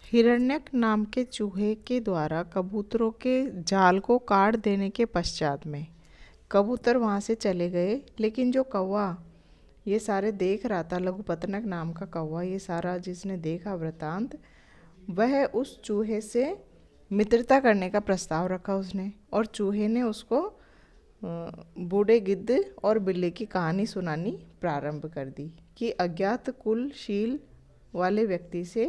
हिरण्यक नाम के चूहे के द्वारा कबूतरों के जाल को काट देने के पश्चात में कबूतर वहाँ से चले गए, लेकिन जो कौवा ये सारे देख रहा था, लघुपतनक नाम का कौवा, ये सारा जिसने देखा वृतांत, वह उस चूहे से मित्रता करने का प्रस्ताव रखा उसने, और चूहे ने उसको बूढ़े गिद्ध और बिल्ली की कहानी सुनानी प्रारंभ कर दी कि अज्ञात कुलशील वाले व्यक्ति से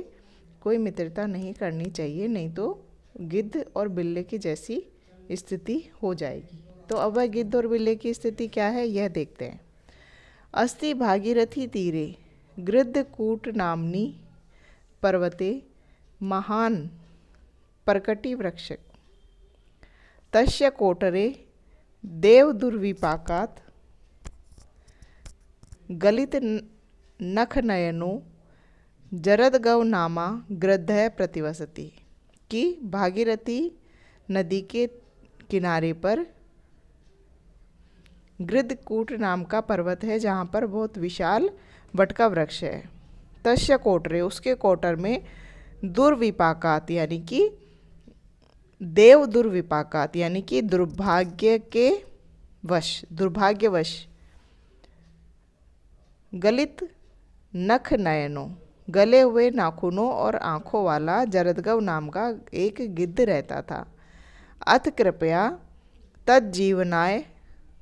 कोई मित्रता नहीं करनी चाहिए, नहीं तो गिद्ध और बिल्ली की जैसी स्थिति हो जाएगी। तो अब वह गिद्ध और बिल्ली की स्थिति क्या है यह देखते हैं। अस्ति भागीरथी तीरे गृद्धकूट नाम्नी पर्वते महान पर्कटी वृक्ष तस्य कोटरे देवदुर्विपाकात् गलित नखनयनो जरदगव नामा गृद्धः प्रतिवसति। कि भागीरथी नदी के किनारे पर गृद्धकूट नाम का पर्वत है, जहाँ पर बहुत विशाल वट का वृक्ष है। तस्य कोटरे, उसके कोटर में दुर्विपाकात यानी कि देव दुर्विपाकात यानी कि दुर्भाग्यवश गलित नख नयनों, गले हुए नाखूनों और आँखों वाला जरदगव नाम का एक गिद्ध रहता था। अथ कृपया तज्जीवनाय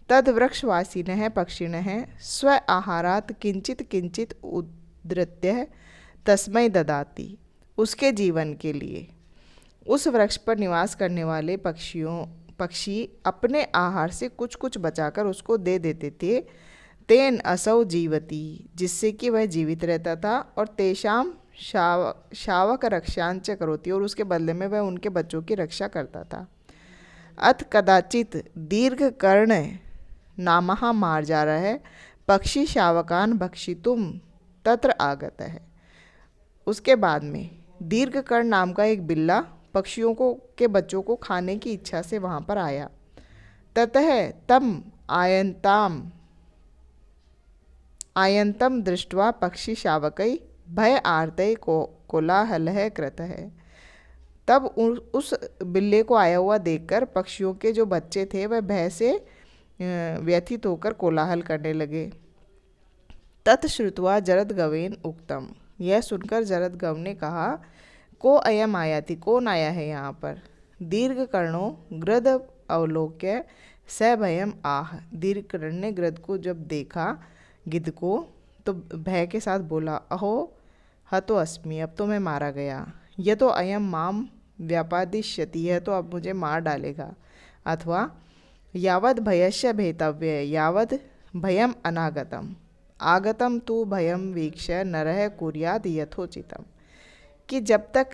तद्वृक्षवासिनः पक्षिणः स्व आहारात् किंचित किंचित उद्धृत्य तस्मै ददाति। उसके जीवन के लिए उस वृक्ष पर निवास करने वाले पक्षी अपने आहार से कुछ कुछ बचाकर उसको दे देते थे। तेन असौ जीवती, जिससे कि वह जीवित रहता था, और तेषाम शावक रक्षांच करोति, और उसके बदले में वह उनके बच्चों की रक्षा करता था। अथ कदाचित दीर्घ कर्ण नामः मार्जारः पक्षी शावकान भक्षितुम तत्र आगत है। उसके बाद में दीर्घकर्ण नाम का एक बिल्ला पक्षियों को के बच्चों को खाने की इच्छा से वहाँ पर आया। ततः तम आयंतम दृष्ट्वा पक्षी शावकै भय आर्तै कोलाहलः कृतः। तब उस बिल्ले को आया हुआ देखकर पक्षियों के जो बच्चे थे वह भय से व्यथित होकर कोलाहल करने लगे। तत्श्रुत्वा जरदगवेन उक्तम, यह सुनकर जरदगव ने कहा, को अयम आयाति, कौन आया है यहाँ पर। दीर्घकर्णो गृध अवलोक्य स भयम आह, दीर्घकर्ण ने गृध को जब देखा, गिद्ध को, तो भय के साथ बोला, अहो हतो अस्मि, अब तो मैं मारा गया। यह तो अयम माम व्यापादिष्यति, है तो अब मुझे मार डालेगा। अथवा यावद भयस्य भेतव्य, यावद भयम अनागतम, आगतम तु भयम वीक्ष्य नरः कुर्याद यथोचितम। कि जब तक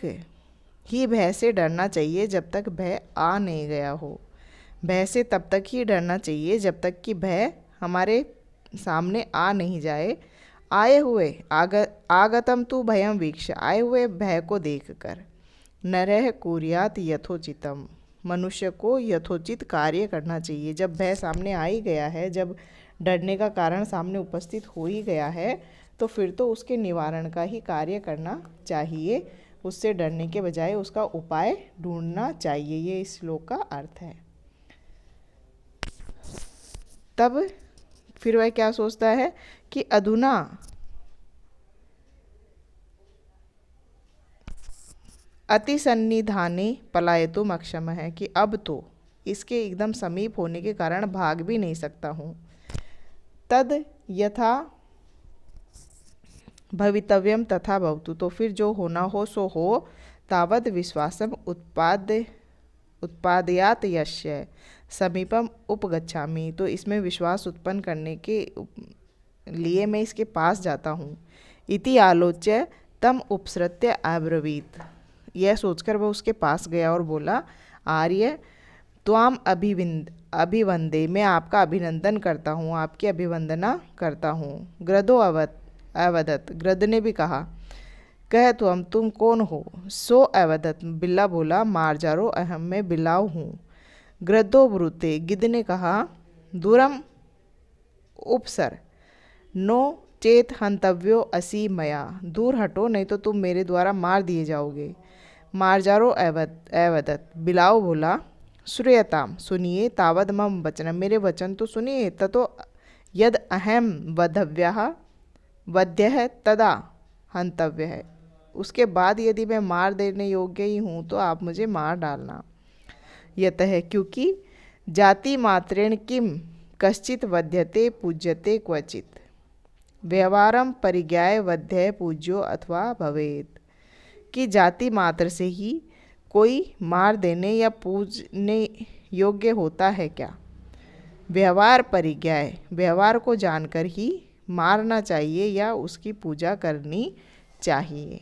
ही भय से डरना चाहिए जब तक भय आ नहीं गया हो। भय से तब तक ही डरना चाहिए जब तक कि भय हमारे सामने आ नहीं जाए। आए हुए आगतम तु भयम वीक्ष, आए हुए भय को देखकर, नरः कुर्यात यथोचितम, मनुष्य को यथोचित कार्य करना चाहिए। जब भय सामने आ ही गया है, जब डरने का कारण सामने उपस्थित हो ही गया है, तो फिर तो उसके निवारण का ही कार्य करना चाहिए। उससे डरने के बजाय उसका उपाय ढूंढना चाहिए। ये इस श्लोक का अर्थ है। तब फिर वह क्या सोचता है कि अधुना अतिसन्निधाने पलायितुम अक्षम है, कि अब तो इसके एकदम समीप होने के कारण भाग भी नहीं सकता हूँ। तद यथा भवितव्यम तथा भवतु, तो फिर जो होना हो सो हो। तावद विश्वासम उत्पादयात यस्य समीपम उपगच्छामि, तो इसमें विश्वास उत्पन्न करने के लिए मैं इसके पास जाता हूँ। इति आलोच्य तम उपसृत्य अब्रवीत, यह सोचकर वह उसके पास गया और बोला, आर्य त्वाम अभिवंदे, मैं आपका अभिनंदन करता हूँ, आपकी अभिवंदना करता हूँ। गृधो अवदत, गृध ने भी कहा, कह तुम कौन हो। सो अवदत, बिल्ला बोला, मार्जारो अहम, मैं बिलाव हूँ। गृद्धो ब्रूते, गिद्ध ने कहा, दूरम उपसर नो चेत हंतव्यो असि मया, दूर हटो नहीं तो तुम मेरे द्वारा मार दिए जाओगे। मार्जारो अवदत्, बिलाव बोला, श्रूयताम सुनिए, तावद मम वचनम, मेरे वचन तो सुनिए, ततो यद अहम वध्यः तदा हंतव्य है, उसके बाद यदि मैं मार देने योग्य ही हूँ तो आप मुझे मार डालना। यतः क्योंकि जाति मात्रेण किम कश्चित वध्यते पूज्यते क्वचित, व्यवहारम परिज्ञाय वध्य पूज्यो अथवा भवेत्, कि जाति मात्र से ही कोई मार देने या पूजने योग्य होता है क्या। व्यवहार परिज्ञाय, व्यवहार को जानकर ही मारना चाहिए या उसकी पूजा करनी चाहिए।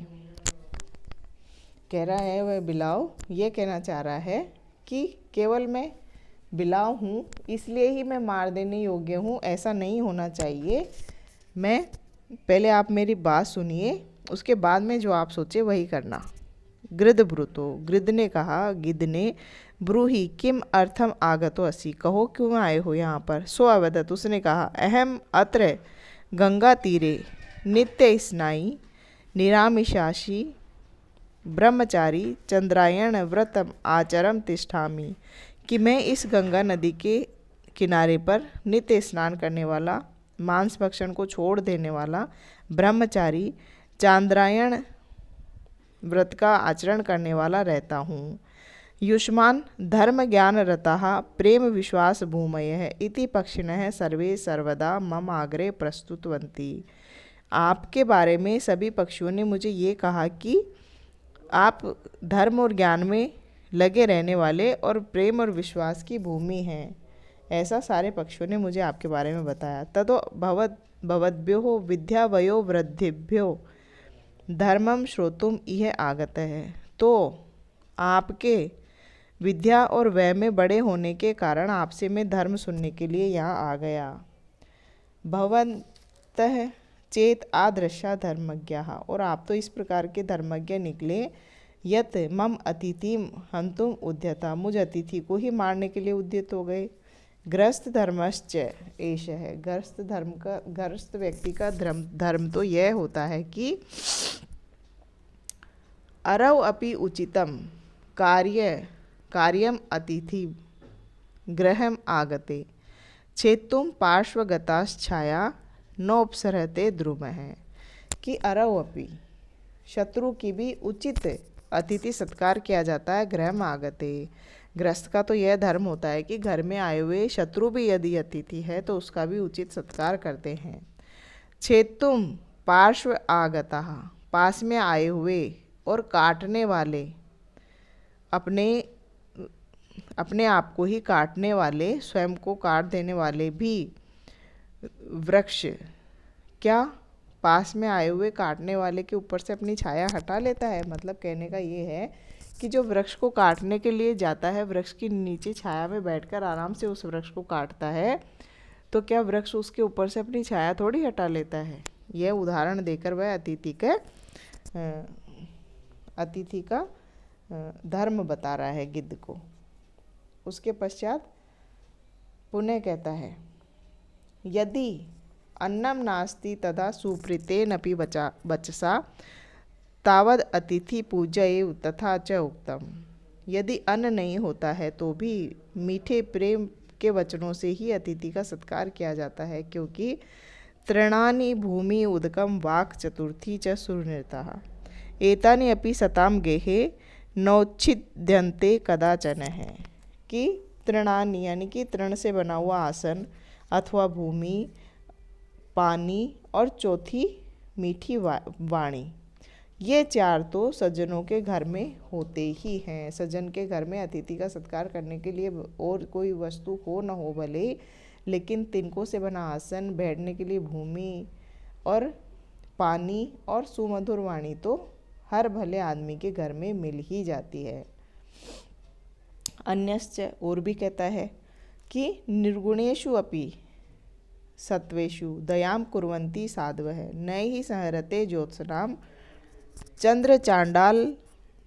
कह रहा है वह बिलाव ये कहना चाह रहा है कि केवल मैं बिलाव हूँ इसलिए ही मैं मार देने योग्य हूँ, ऐसा नहीं होना चाहिए। मैं पहले आप मेरी बात सुनिए, उसके बाद में जो आप सोचे वही करना। गृद ब्रुतो, गृद ने कहा गिद्ध ने, ब्रूहि किम अर्थम आगतो असि, कहो क्यों आए हो यहाँ पर। सो अवदत्, उसने कहा, अहम अत्र गंगा तीरे नित्य स्नायी निरामिषाशी ब्रह्मचारी चंद्रायण व्रतम आचरम तिष्ठामि, कि मैं इस गंगा नदी के किनारे पर नित्य स्नान करने वाला, मांस भक्षण को छोड़ देने वाला ब्रह्मचारी, चांद्रायण व्रत का आचरण करने वाला रहता हूँ। युष्मान धर्म ज्ञान रताः प्रेम विश्वास भूमयः इति पक्षिणः सर्वे सर्वदा मम आग्रे प्रस्तुतवन्ति। आपके बारे में सभी पक्षियों ने मुझे ये कहा कि आप धर्म और ज्ञान में लगे रहने वाले और प्रेम और विश्वास की भूमि हैं, ऐसा सारे पक्षियों ने मुझे आपके बारे में बताया। ततो भवद्भ्यो विद्यावयो वृद्धिभ्यो धर्मम श्रोतुम इह आगत है, तो आपके विद्या और वय में बड़े होने के कारण आपसे मैं धर्म सुनने के लिए यहाँ आ गया। भवन्तः चेत आदृशा धर्मज्ञाः, और आप तो इस प्रकार के धर्मज्ञ निकले, यत मम अतिथिम हंतुम उद्यता, मुझ अतिथि को ही मारने के लिए उद्यत हो गए। ग्रस्त धर्मश्च एष है, ग्रस्त व्यक्ति का धर्म तो यह होता है कि अरव अपि उचितम कार्यम अतिथि गृहम आगते छेत्तुम पार्श्वगताश्छाया नोपसरते द्रुम है, कि अरव अपि, शत्रु की भी उचित अतिथि सत्कार किया जाता है। गृहम आगते, ग्रस्त का तो यह धर्म होता है कि घर में आए हुए शत्रु भी यदि अतिथि है तो उसका भी उचित सत्कार करते हैं। छेत्तुम पार्श्व आगता, पास में आए हुए और काटने वाले, अपने आप को ही काटने वाले, स्वयं को काट देने वाले भी वृक्ष, क्या पास में आए हुए काटने वाले के ऊपर से अपनी छाया हटा लेता है। मतलब कहने का ये है कि जो वृक्ष को काटने के लिए जाता है, वृक्ष की नीचे छाया में बैठकर आराम से उस वृक्ष को काटता है, तो क्या वृक्ष उसके ऊपर से अपनी छाया थोड़ी हटा लेता है। यह उदाहरण देकर वह अतिथि का धर्म बता रहा है गिद्ध को। उसके पश्चात पुनः कहता है, यदि अन्नम नास्ति तदा सुप्रीतेनपि वचसा तावद अतिथि पूजयेव तथा च उक्तम, यदि अन्न नहीं होता है तो भी मीठे प्रेम के वचनों से ही अतिथि का सत्कार किया जाता है, क्योंकि तृणानि भूमि उदकम वाक् चतुर्थी च सुरनिरताः एतानि अपि सताम गेहे नौच्छिद्यन्ते कदाचन है, कि तृणानि यानी कि तृण से बना हुआ आसन अथवा भूमि, पानी और चौथी मीठी वाणी, ये चार तो सज्जनों के घर में होते ही हैं। सज्जन के घर में अतिथि का सत्कार करने के लिए और कोई वस्तु हो न हो भले, लेकिन तिनकों से बना आसन, बैठने के लिए भूमि और पानी और सुमधुर वाणी तो हर भले आदमी के घर में मिल ही जाती है। अन्यश्च, और भी कहता है कि निर्गुणेषु अपि सत्वेषु दयाम कुर्वन्ति साधवः न हि संहरते ज्योत्सनाम चंद्र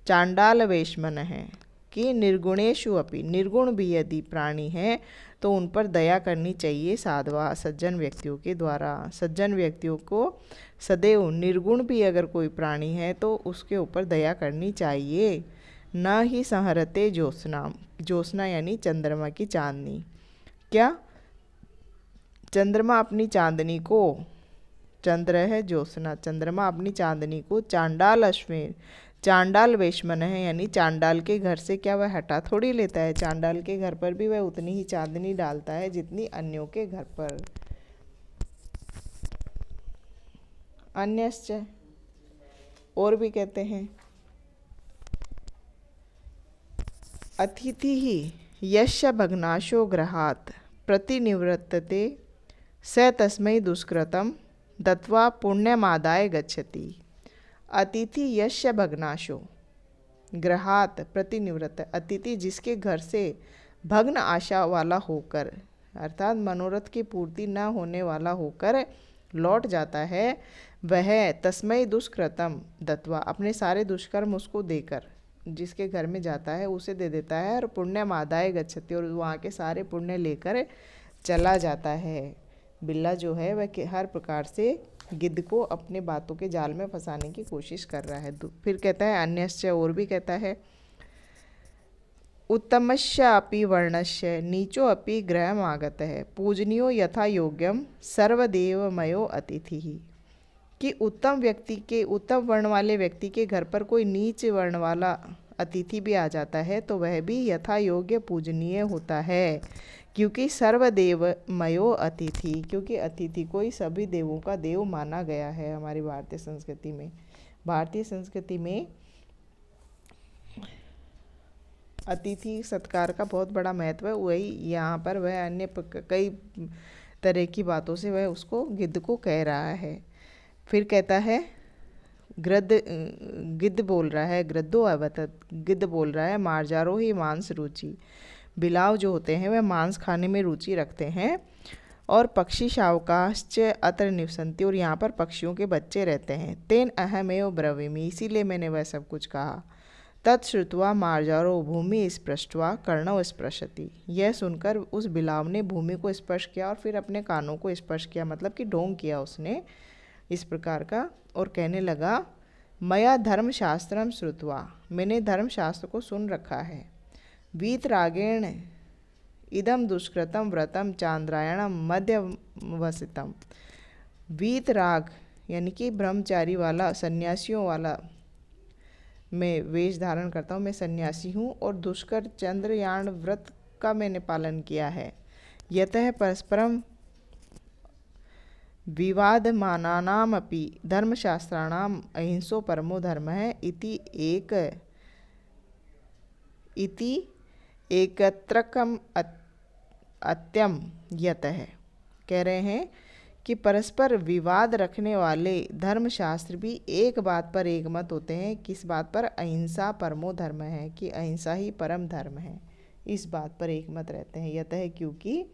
चांडाल वेशमन है, कि निर्गुणेषु अपि, निर्गुण भी यदि प्राणी हैं तो उन पर दया करनी चाहिए साधवा, सज्जन व्यक्तियों के द्वारा। सज्जन व्यक्तियों को सदैव, निर्गुण भी अगर कोई प्राणी है तो उसके ऊपर दया करनी चाहिए। न ही संहरते ज्योत्सना, ज्योत्सना यानी चंद्रमा की चांदनी। क्या चंद्रमा अपनी चांदनी को, चंद्र है ज्योत्सना, चंद्रमा अपनी चांदनी को चांडाल अश्विन, चांडाल वेशमन है यानी चांडाल के घर से क्या वह हटा थोड़ी लेता है। चांडाल के घर पर भी वह उतनी ही चांदनी डालता है जितनी अन्यों के घर पर। अन्यश्च, और भी कहते हैं, अतिथि ही यस्य भग्नाशो गृहात् प्रतिनिवृत्तते स तस्मै दुष्कृतं दत्वा पुण्यमादाय गच्छति। अतिथि यस्य भग्नाशो गृहात् प्रतिनिवृत्त, अतिथि जिसके घर से भग्न आशा वाला होकर, अर्थात मनोरथ की पूर्ति न होने वाला होकर लौट जाता है, वह तस्मै दुष्कृतम दत्वा, अपने सारे दुष्कर्म उसको देकर, जिसके घर में जाता है उसे दे देता है, और पुण्यमादाय गच्छति, और वहाँ के सारे पुण्य लेकर चला जाता है। बिल्ला जो है वह हर प्रकार से गिद्ध को अपने बातों के जाल में फंसाने की कोशिश कर रहा है। फिर कहता है अन्यश्च, और भी कहता है, उत्तमस्य अपि वर्णस्य नीचो अपि गृहम आगत है पूजनीयो यथा योग्यम सर्वदेवमयो अतिथि ही। कि उत्तम व्यक्ति के, उत्तम वर्ण वाले व्यक्ति के घर पर कोई नीच वर्ण वाला अतिथि भी आ जाता है तो वह भी यथा योग्य पूजनीय होता है, क्योंकि सर्वदेवमयो अतिथि, क्योंकि अतिथि को ही सभी देवों का देव माना गया है हमारी भारतीय संस्कृति में। भारतीय संस्कृति में अतिथि सत्कार का बहुत बड़ा महत्व है। वही यहाँ पर वह अन्य कई तरह की बातों से वह उसको गिद्ध को कह रहा है। फिर कहता है गिद्ध बोल रहा है, गृद्धो अवतत, गिद्ध बोल रहा है, मार्जारो ही मांस रुचि, बिलाव जो होते हैं वह मांस खाने में रुचि रखते हैं, और पक्षी शावकाश्च अत्र निवसन्ति, और यहाँ पर पक्षियों के बच्चे रहते हैं। तेन अहमेव ब्रवीमि, इसीलिए मैंने वह सब कुछ कहा। तत्श्रुत्वा मार्जारो भूमि स्पृष्ट्वा कर्णव स्पृशति, यह सुनकर उस बिलाव ने भूमि को स्पर्श किया और फिर अपने कानों को स्पर्श किया, मतलब कि ढोंग किया उसने इस प्रकार का, और कहने लगा, मया धर्मशास्त्रम श्रुत्वा, मैंने धर्मशास्त्र को सुन रखा है। वीतरागेण इदम दुष्कृतम व्रतम चांद्रायणम मध्यवसितम, वीतराग यानी कि ब्रह्मचारी वाला, सन्यासियों वाला मैं वेश धारण करता हूँ, मैं सन्यासी हूँ, और दुष्कर चंद्रयान व्रत का मैंने पालन किया है। यतः परस्परम विवादमानानामपि धर्मशास्त्राणाम अहिंसो परमो धर्म है इति एकत्रकम अत्यम यत है। कह रहे हैं कि परस्पर विवाद रखने वाले धर्मशास्त्र भी एक बात पर एक मत होते हैं। किस बात पर? अहिंसा परमो धर्म है, कि अहिंसा ही परम धर्म है, इस बात पर एक मत रहते हैं। यत है क्योंकि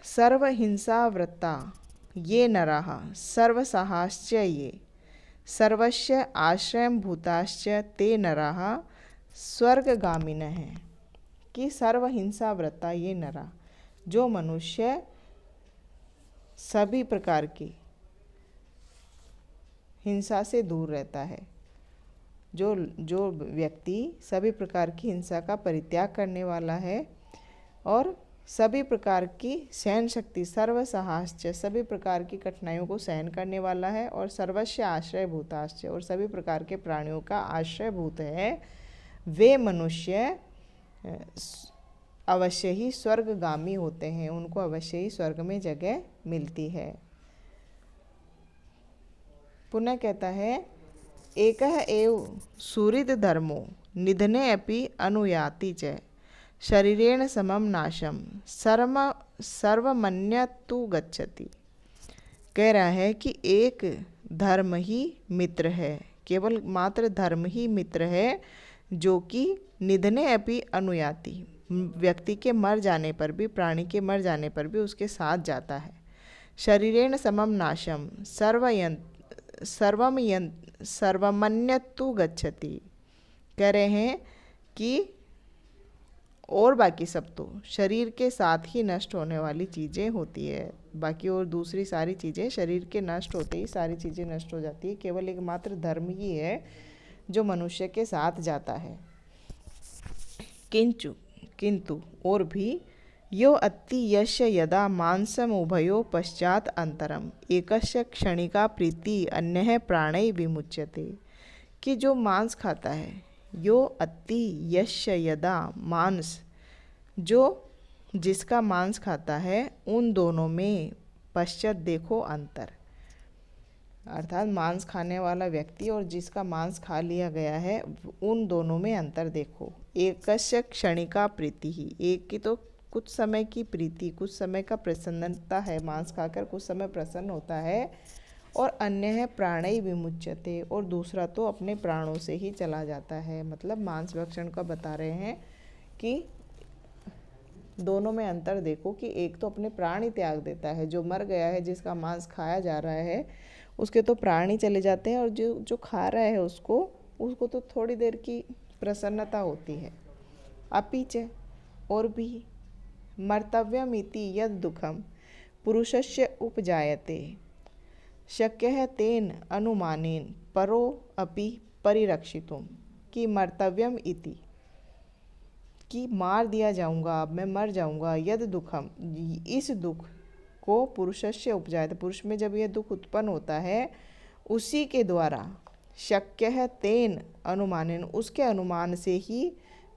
सर्वहिंसा वृत्ता ये नराः सर्वसाहाश्च ये सर्वस्य आश्रयं भूताश्च ते नराः स्वर्गगामिनः हैं। कि सर्वहिंसा वृत्ता ये नरा, जो मनुष्य सभी प्रकार की हिंसा से दूर रहता है, जो व्यक्ति सभी प्रकार की हिंसा का परित्याग करने वाला है और सभी प्रकार की सहन शक्ति, सर्वसाहाश्च सभी प्रकार की कठिनाइयों को सहन करने वाला है, और सर्वस्य आश्रय भूताश्च और सभी प्रकार के प्राणियों का आश्रय भूत है, वे मनुष्य अवश्य ही स्वर्गगामी होते हैं, उनको अवश्य ही स्वर्ग में जगह मिलती है। पुनः कहता है, एकः एव सुहृद धर्मो निधने अपि अनुयाति च शरीरेण समम नाशम सर्वमन्यतु गच्छति। कह रहा है कि एक धर्म ही मित्र है, केवल मात्र धर्म ही मित्र है, जो कि निधने अपि अनुयाति, व्यक्ति के मर जाने पर भी, प्राणी के मर जाने पर भी उसके साथ जाता है। शरीरेण समम नाशम सर्वमन्यतु गच्छति। कह रहे हैं कि और बाकी सब तो शरीर के साथ ही नष्ट होने वाली चीज़ें होती है। बाकी और दूसरी सारी चीज़ें शरीर के नष्ट होते ही सारी चीज़ें नष्ट हो जाती है। केवल एकमात्र धर्म ही है जो मनुष्य के साथ जाता है। किंतु और भी यो अति यस्य यदा मांसम उभयो पश्चात अंतरम एकस्य क्षणिका प्रीति अन्य प्राणै विमुच्यते। कि जो मांस खाता है, यो अति यस्य यदा मांस, जो जिसका मांस खाता है, उन दोनों में पश्चात देखो अंतर। अर्थात मांस खाने वाला व्यक्ति और जिसका मांस खा लिया गया है, उन दोनों में अंतर देखो। एकस्य क्षणिका प्रीति ही, एक की तो कुछ समय की प्रीति, कुछ समय का प्रसन्नता है, मांस खाकर कुछ समय प्रसन्न होता है, और अन्य है प्राणै विमुच्यते, और दूसरा तो अपने प्राणों से ही चला जाता है। मतलब मांस भक्षण का बता रहे हैं कि दोनों में अंतर देखो कि एक तो अपने प्राण ही त्याग देता है, जो मर गया है, जिसका मांस खाया जा रहा है, उसके तो प्राण ही चले जाते हैं, और जो खा रहा है उसको तो थोड़ी देर की प्रसन्नता होती है। अपीच और भी मर्तव्यमिति यद दुखम पुरुषस्य उपजायते शक्यः तेन अनुमानेन परो अपि परिरक्षितुम। कि मर्तव्यम इति, कि मार दिया जाऊंगा, अब मैं मर जाऊंगा, यद दुखम, इस दुख को पुरुषस्य उपजायते, पुरुष में जब यह दुख उत्पन्न होता है उसी के द्वारा, शक्य है तेन अनुमानेन, उसके अनुमान से ही,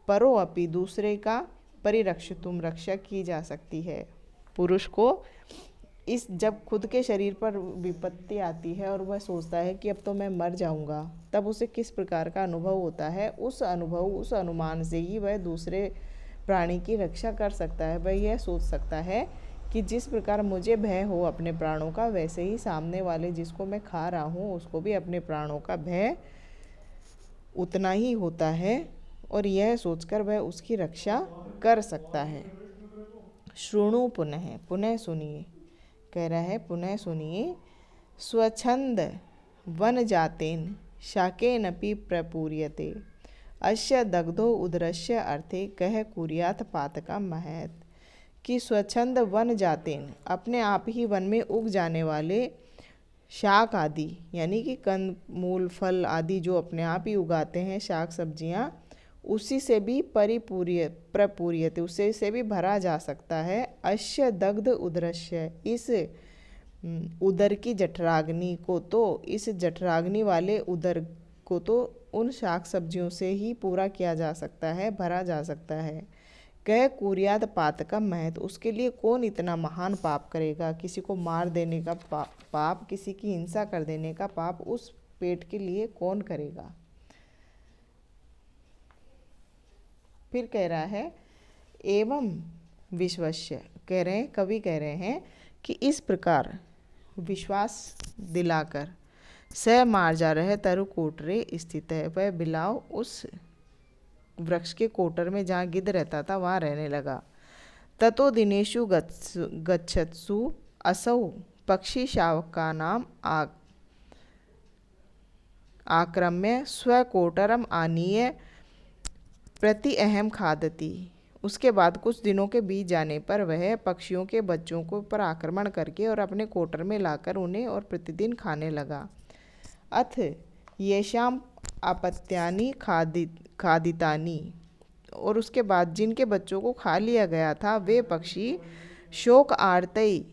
परो अपि दूसरे का, परिरक्षितुम रक्षा की जा सकती है। पुरुष को इस जब खुद के शरीर पर विपत्ति आती है और वह सोचता है कि अब तो मैं मर जाऊंगा, तब उसे किस प्रकार का अनुभव होता है, उस अनुमान से ही वह दूसरे प्राणी की रक्षा कर सकता है। वह यह सोच सकता है कि जिस प्रकार मुझे भय हो अपने प्राणों का, वैसे ही सामने वाले जिसको मैं खा रहा हूँ उसको भी अपने प्राणों का भय उतना ही होता है, और यह सोचकर वह उसकी रक्षा कर सकता है। शृणु पुनः सुनिए, कह रहा है पुनः सुनिए। स्वच्छंद वन जातेन शाकेनपि प्रपूर्यते अस्य दग्धो उदरस्य अर्थे कह कुर्यात पातका महत। कि स्वच्छंद वन जातेन, अपने आप ही वन में उग जाने वाले शाक आदि, यानी कि कंद मूल फल आदि जो अपने आप ही उगाते हैं, शाक सब्जियां, उसी से भी प्रपूर्यते, उसे से भी भरा जा सकता है। अश्य दग्ध उदरस्य, इस उदर की जठराग्नि को तो, इस जठराग्नि वाले उदर को तो उन शाक सब्जियों से ही पूरा किया जा सकता है, भरा जा सकता है। कह कुर्यात पातकम महत, उसके लिए कौन इतना महान पाप करेगा। किसी को मार देने का पाप, किसी की हिंसा कर देने का पाप उस पेट के लिए कौन करेगा। फिर कह रहा है एवं विश्वस्य, कह रहे हैं, कवि कह रहे हैं कि इस प्रकार विश्वास दिलाकर स मार्जा रहे तरु कोटरे स्थित है, वह बिलाव उस वृक्ष के कोटर में जहाँ गिद्ध रहता था वहाँ रहने लगा। ततो दिनेषु गच्छत्सु असौ पक्षी शावका नाम आक्रम्य स्वकोटरम आनीय प्रति अहम खादती। उसके बाद कुछ दिनों के बीत जाने पर वह पक्षियों के बच्चों को पर आक्रमण करके और अपने कोटर में लाकर उन्हें और प्रतिदिन खाने लगा। अथ येषाम अपत्यानि खादितानि, और उसके बाद जिनके बच्चों को खा लिया गया था वे पक्षी शोक आर्तई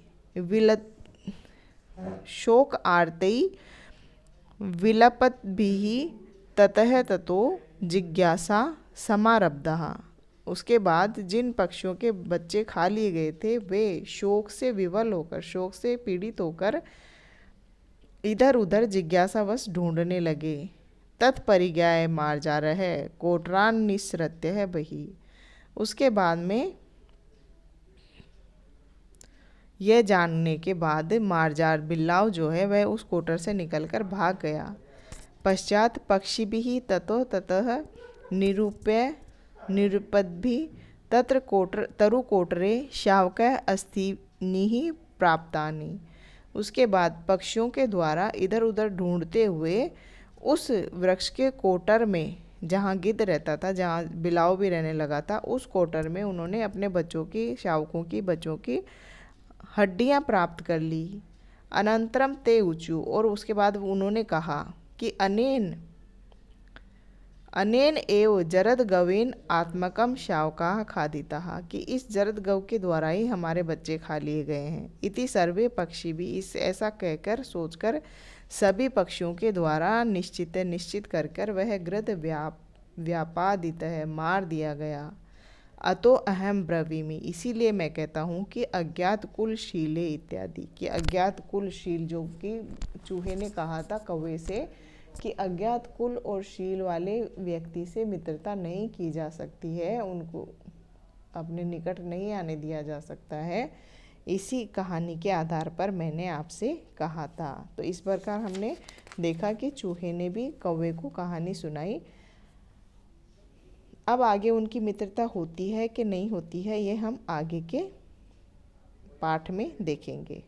विलपद्भिः ततः ततो जिज्ञासा समारब्धः। उसके बाद जिन पक्षियों के बच्चे खा लिए गए थे वे शोक से विवल होकर, शोक से पीड़ित होकर इधर उधर जिज्ञासावश ढूंढने लगे। तत्परिज्ञाय मार्जा रहे कोटरान निसृत्य है बही। उसके बाद में यह जानने के बाद मार्जार बिल्लाव जो है वह उस कोटर से निकलकर भाग गया। पश्चात पक्षी भी ततो ततः निरुपद्भि तत्र तरु कोटरे शावकः अस्थिनिः प्राप्तानि। उसके बाद पक्षियों के द्वारा इधर उधर ढूंढते हुए उस वृक्ष के कोटर में जहाँ गिद्ध रहता था, जहाँ बिलाव भी रहने लगा था, उस क्वार्टर में उन्होंने अपने बच्चों की, शावकों की बच्चों की हड्डियाँ प्राप्त कर ली। अनंतरम ते ऊँचू, और उसके बाद उन्होंने कहा कि अनेन अनेन एव जरद गवेन आत्मकम शावकाः खादिताः, कि इस जरद गव के द्वारा ही हमारे बच्चे खा लिए गए हैं। इति सर्वे पक्षी भी, इस ऐसा कहकर सोचकर सभी पक्षियों के द्वारा निश्चित कर वह गृध व्यापादित है, मार दिया गया। अतो अहम ब्रवीमि, इसीलिए मैं कहता हूँ कि अज्ञात कुल शीले इत्यादि, कि अज्ञात कुल शील, जो कि चूहे ने कहा था कौवे से कि अज्ञात कुल और शील वाले व्यक्ति से मित्रता नहीं की जा सकती है, उनको अपने निकट नहीं आने दिया जा सकता है, इसी कहानी के आधार पर मैंने आपसे कहा था। तो इस प्रकार हमने देखा कि चूहे ने भी कौवे को कहानी सुनाई। अब आगे उनकी मित्रता होती है कि नहीं होती है, ये हम आगे के पाठ में देखेंगे।